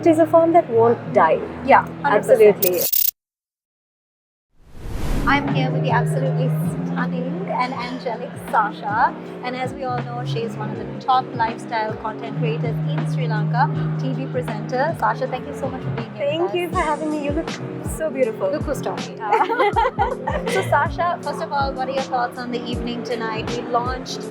print is a form that won't die. Yeah, 100%. Absolutely. I'm here with the absolutely stunning and angelic Sasha, and as we all know, she is one of the top lifestyle content creators in Sri Lanka, TV presenter. Sasha, thank you so much for being here. Thank you for having me. You look so beautiful. Look who's talking. So Sasha, first of all, what are your thoughts on the evening tonight? We launched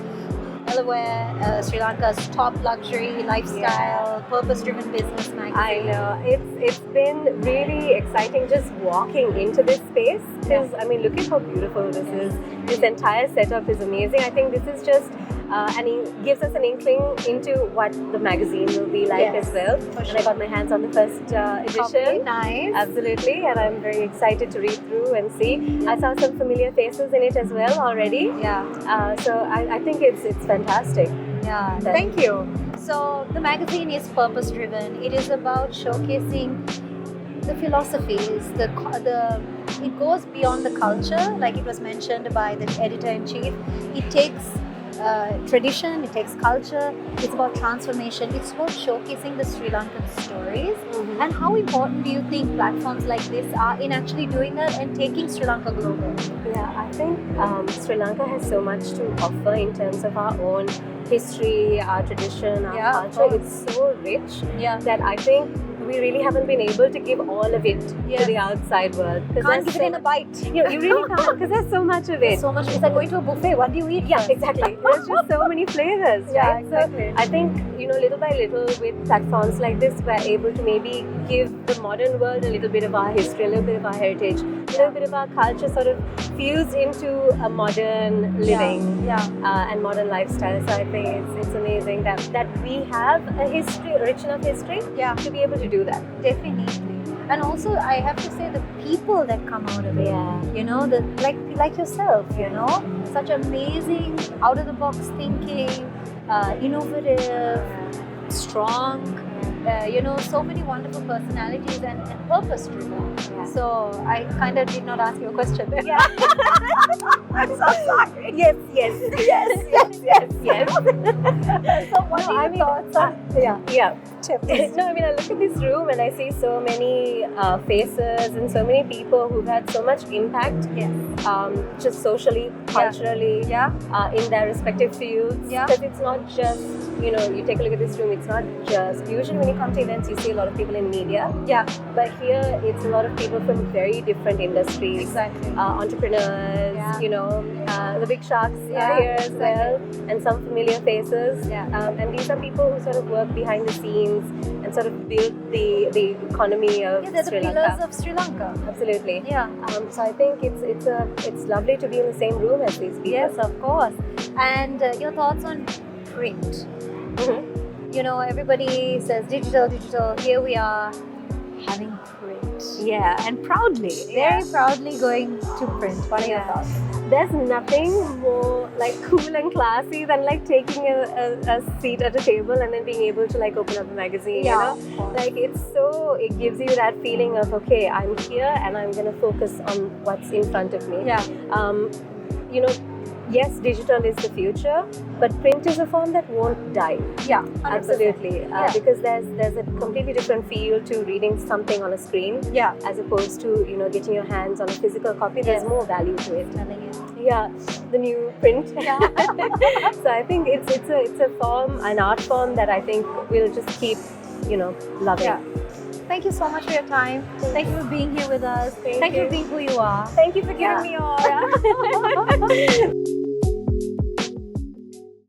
Elaware, Sri Lanka's top luxury lifestyle, purpose-driven business magazine. I know. It's been really exciting just walking into this space because I mean, look at how beautiful this is. This entire setup is amazing. I think this is just and it gives us an inkling into what the magazine will be like as well. For sure. And I got my hands on the first edition. Nice. Absolutely, and I'm very excited to read through and see. I saw some familiar faces in it as well already. Yeah. So I think it's fantastic. Yeah. Thank you. So the magazine is purpose driven. It is about showcasing the philosophies, it goes beyond the culture, like it was mentioned by the editor-in-chief. It takes tradition, it takes culture, it's about transformation, it's about showcasing the Sri Lankan stories. And how important do you think platforms like this are in actually doing that and taking Sri Lanka global? Yeah, I think Sri Lanka has so much to offer in terms of our own history, our tradition, our culture. It's so rich that I think we really haven't been able to give all of it to the outside world. Can't give it in a bite. You really can't, because there's so much of it. So much. It's like going to a buffet. What do you eat? Yeah, exactly. There's just so many flavors. Yeah, right? exactly. So I think, little by little with platforms like this, we're able to maybe give the modern world a little bit of our history, a little bit of our heritage, a little bit of our culture sort of fused into a modern living and modern lifestyle. So I think it's amazing that we have a history, a rich enough history to be able to do that. Definitely. And also, I have to say, the people that come out of it, like yourself, such amazing, out of the box thinking, innovative, strong, so many wonderful personalities and purpose driven. So I kind of did not ask you a question there. Yeah. I'm so sorry. Yes. So what are your thoughts on tips? No, I mean, I look at this room and I see so many faces and so many people who've had so much impact, just socially, culturally, in their respective fields. Because it's not just, you take a look at this room, it's not just, usually when you come to events, you see a lot of people in media. But here, it's a lot of people from very different industries. Exactly. Entrepreneurs, the big sharks are here as well, and some familiar faces. And these are people who sort of work behind the scenes and sort of build the economy of they're Sri the Lanka. pillars of Sri Lanka. Absolutely. Yeah. So I think it's lovely to be in the same room as these people. Yes, of course. And your thoughts on print? Everybody says digital. Here we are having print. Yeah. And proudly, very proudly going to print. What are your thoughts? There's nothing more cool and classy than taking a seat at a table and then being able to open up a magazine. It gives you that feeling of, okay, I'm here and I'm going to focus on what's in front of me. Yes, digital is the future, but print is a form that won't die. Yeah, 100%. Absolutely. Because there's a completely different feel to reading something on a screen as opposed to getting your hands on a physical copy. There's more value to it. Telling it. Yeah, the new print. So I think it's a form, an art form that I think we'll just keep loving. Thank you so much for your time. Thank you for being here with us. Thank you for being who you are. Thank you for giving me all.